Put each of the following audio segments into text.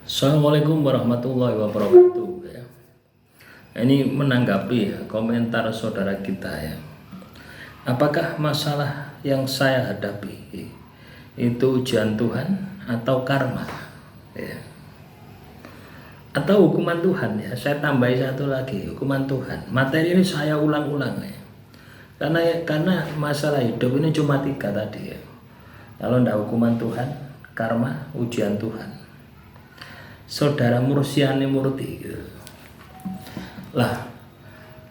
Assalamualaikum warahmatullahi wabarakatuh ya. Ini menanggapi komentar saudara kita ya. Apakah masalah yang saya hadapi itu ujian Tuhan atau karma ya? Atau hukuman Tuhan ya? Saya tambahi satu lagi, hukuman Tuhan. Materi ini saya ulang-ulang ya. Karena masalah hidup ini cuma 3 tadi ya. Kalau tidak hukuman Tuhan, karma, ujian Tuhan. Saudara Mursiani Murti gitu. Lah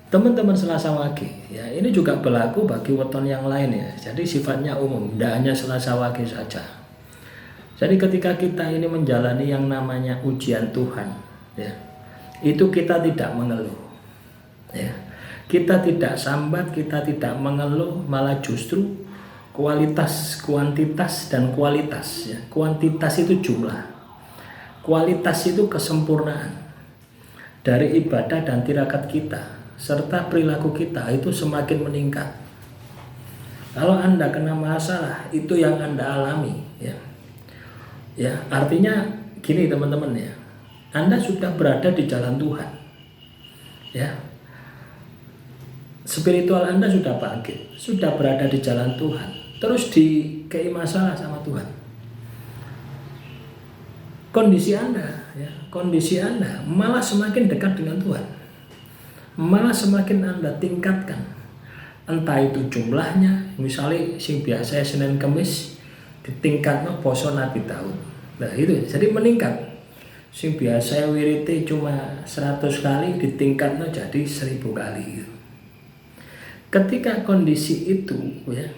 teman-teman Selasa Wage ya, ini juga berlaku bagi weton yang lain ya. Jadi sifatnya umum, tidak hanya Selasa Wage saja. Jadi ketika kita ini menjalani yang namanya ujian Tuhan ya, itu kita tidak mengeluh ya. Kita tidak sambat, kita tidak mengeluh, malah justru kualitas, kuantitas dan kualitas ya. Kuantitas itu jumlah, kualitas itu kesempurnaan dari ibadah dan tirakat kita serta perilaku kita itu semakin meningkat. Kalau Anda kena masalah, itu yang Anda alami ya. Ya, artinya gini teman-teman ya. Anda sudah berada di jalan Tuhan. Ya. Spiritual Anda sudah bangkit, sudah berada di jalan Tuhan. Terus dikei masalah sama Tuhan. Kondisi Anda malah semakin dekat dengan Tuhan, malah semakin Anda tingkatkan, entah itu jumlahnya, misalnya sing biasa Senin Kemis ditingkatno poso Nabi Daud, nah itu jadi meningkat. Sing biasa wirite cuma 100 kali ditingkatno jadi 1000 kali gitu. Ketika kondisi itu ya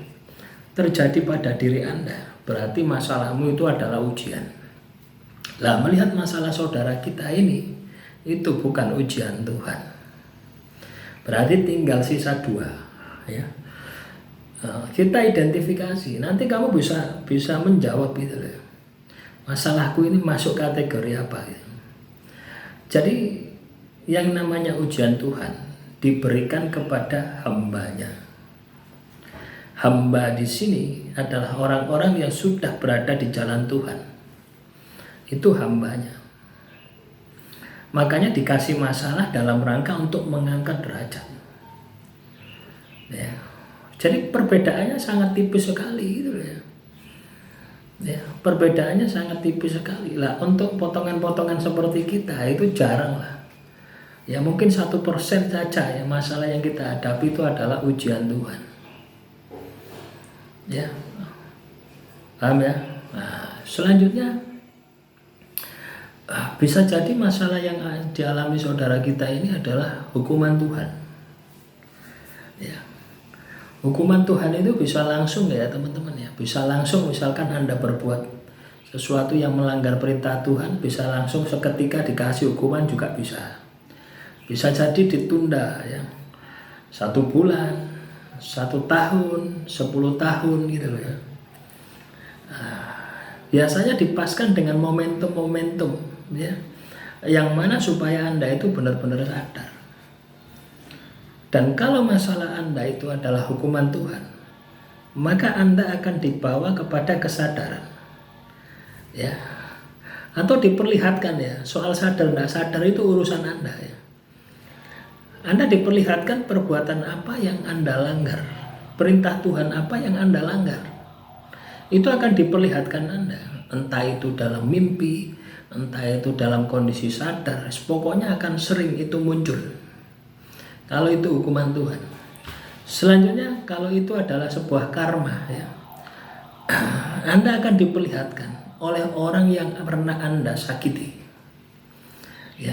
terjadi pada diri Anda, berarti masalahmu itu adalah ujian. Lah melihat masalah saudara kita ini itu bukan ujian Tuhan, berarti tinggal sisa 2 ya. Kita identifikasi, nanti kamu bisa menjawab gitu loh. Masalahku ini masuk kategori apa gitu. Jadi yang namanya ujian Tuhan diberikan kepada hambanya. Hamba di sini adalah orang-orang yang sudah berada di jalan Tuhan. Itu hambanya. Makanya dikasih masalah dalam rangka untuk mengangkat derajat ya. Jadi perbedaannya sangat tipis sekali gitu ya. Ya, perbedaannya sangat tipis sekali lah. Untuk potongan-potongan seperti kita itu jarang lah ya, mungkin 1% saja ya masalah yang kita hadapi itu adalah ujian Tuhan ya. Paham ya? Nah, selanjutnya bisa jadi masalah yang dialami saudara kita ini adalah hukuman Tuhan ya. Hukuman Tuhan itu bisa langsung ya teman-teman ya, bisa langsung. Misalkan Anda berbuat sesuatu yang melanggar perintah Tuhan, bisa langsung seketika dikasih hukuman juga bisa. Bisa jadi ditunda ya, 1 bulan, 1 tahun, 10 tahun gitu loh ya. Biasanya dipaskan dengan momentum-momentum ya, yang mana supaya Anda itu benar-benar sadar. Dan kalau masalah Anda itu adalah hukuman Tuhan, maka Anda akan dibawa kepada kesadaran ya, atau diperlihatkan ya. Soal sadar tidak sadar itu urusan Anda ya. Anda diperlihatkan perbuatan apa yang Anda langgar, perintah Tuhan apa yang Anda langgar, itu akan diperlihatkan Anda, entah itu dalam mimpi, entah itu dalam kondisi sadar, pokoknya akan sering itu muncul. Kalau itu hukuman Tuhan. Selanjutnya kalau itu adalah sebuah karma ya, Anda akan diperlihatkan oleh orang yang pernah Anda sakiti ya,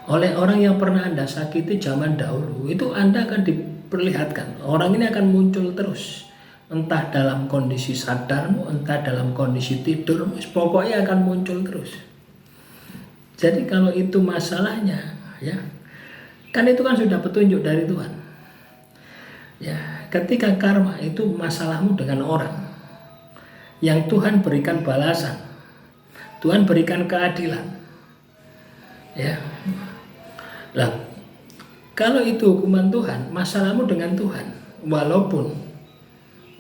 oleh orang yang pernah Anda sakiti zaman dahulu. Itu Anda akan diperlihatkan, orang ini akan muncul terus, entah dalam kondisi sadarmu, entah dalam kondisi tidurmu, pokoknya akan muncul terus. Jadi kalau itu masalahnya ya, kan itu kan sudah petunjuk dari Tuhan ya. Ketika karma itu masalahmu dengan orang yang Tuhan berikan balasan, Tuhan berikan keadilan ya. Lah kalau itu hukuman Tuhan, masalahmu dengan Tuhan, walaupun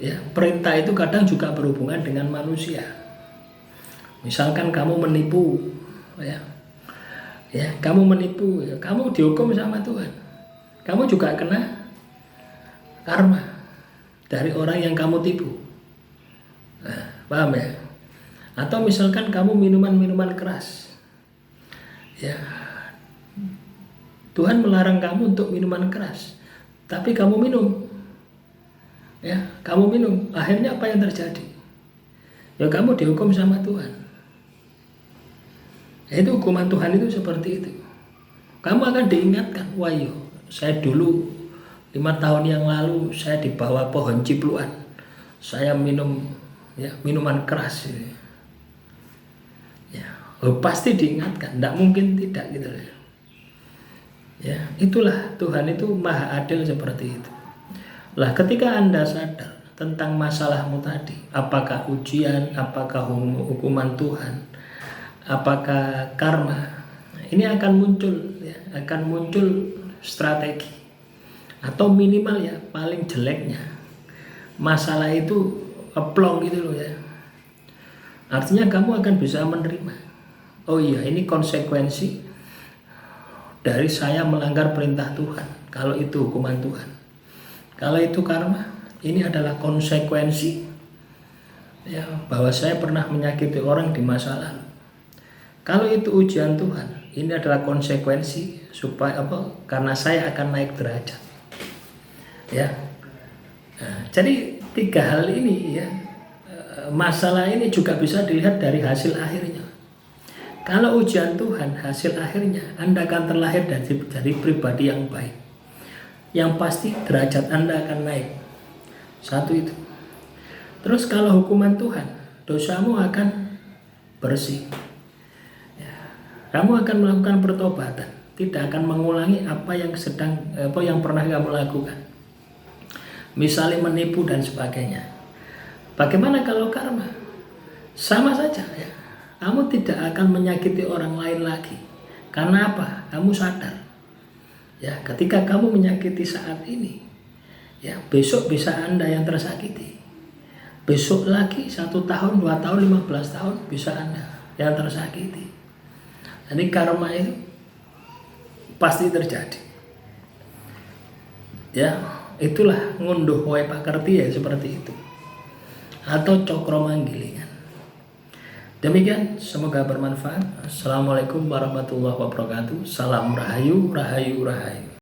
ya perintah itu kadang juga berhubungan dengan manusia. Misalkan kamu menipu ya. Ya, kamu menipu, ya, kamu dihukum sama Tuhan. Kamu juga kena karma dari orang yang kamu tipu. Nah, paham ya? Atau misalkan kamu minuman keras. Ya. Tuhan melarang kamu untuk minuman keras, tapi kamu minum. Ya, kamu minum. Akhirnya apa yang terjadi? Ya, kamu dihukum sama Tuhan. Itu hukuman Tuhan itu seperti itu. Kamu akan diingatkan, wah yo, saya dulu 5 tahun yang lalu saya di bawah pohon cipluan, saya minum ya minuman keras. Ya, pasti diingatkan, tidak mungkin tidak gitu. Ya, itulah Tuhan itu maha adil seperti itu. Lah, ketika Anda sadar tentang masalahmu tadi, apakah ujian, apakah hukuman Tuhan, apakah karma, ini akan muncul strategi, atau minimal ya paling jeleknya masalah itu plong gitu loh ya. Artinya kamu akan bisa menerima, oh iya, ini konsekuensi dari saya melanggar perintah Tuhan. Kalau itu hukuman Tuhan, kalau itu karma, ini adalah konsekuensi ya, bahwa saya pernah menyakiti orang di masa lalu. Kalau itu ujian Tuhan, ini adalah konsekuensi supaya apa? Karena saya akan naik derajat. Ya. Nah, jadi 3 hal ini ya, masalah ini juga bisa dilihat dari hasil akhirnya. Kalau ujian Tuhan, hasil akhirnya Anda akan terlahir dari pribadi yang baik. Yang pasti derajat Anda akan naik. Satu itu. Terus kalau hukuman Tuhan, dosamu akan bersih. Kamu akan melakukan pertobatan, tidak akan mengulangi apa yang pernah kamu lakukan. Misalnya menipu dan sebagainya. Bagaimana kalau karma? Sama saja ya. Kamu tidak akan menyakiti orang lain lagi. Karena apa? Kamu sadar. Ya, ketika kamu menyakiti saat ini, ya, besok bisa Anda yang tersakiti. Besok lagi 1 tahun, 2 tahun, 15 tahun bisa Anda yang tersakiti. Jadi karma itu pasti terjadi. Ya, itulah ngunduh wae pakerti ya, seperti itu. Atau cokro manggilingan. Demikian, semoga bermanfaat. Assalamualaikum warahmatullahi wabarakatuh. Salam rahayu, rahayu, rahayu.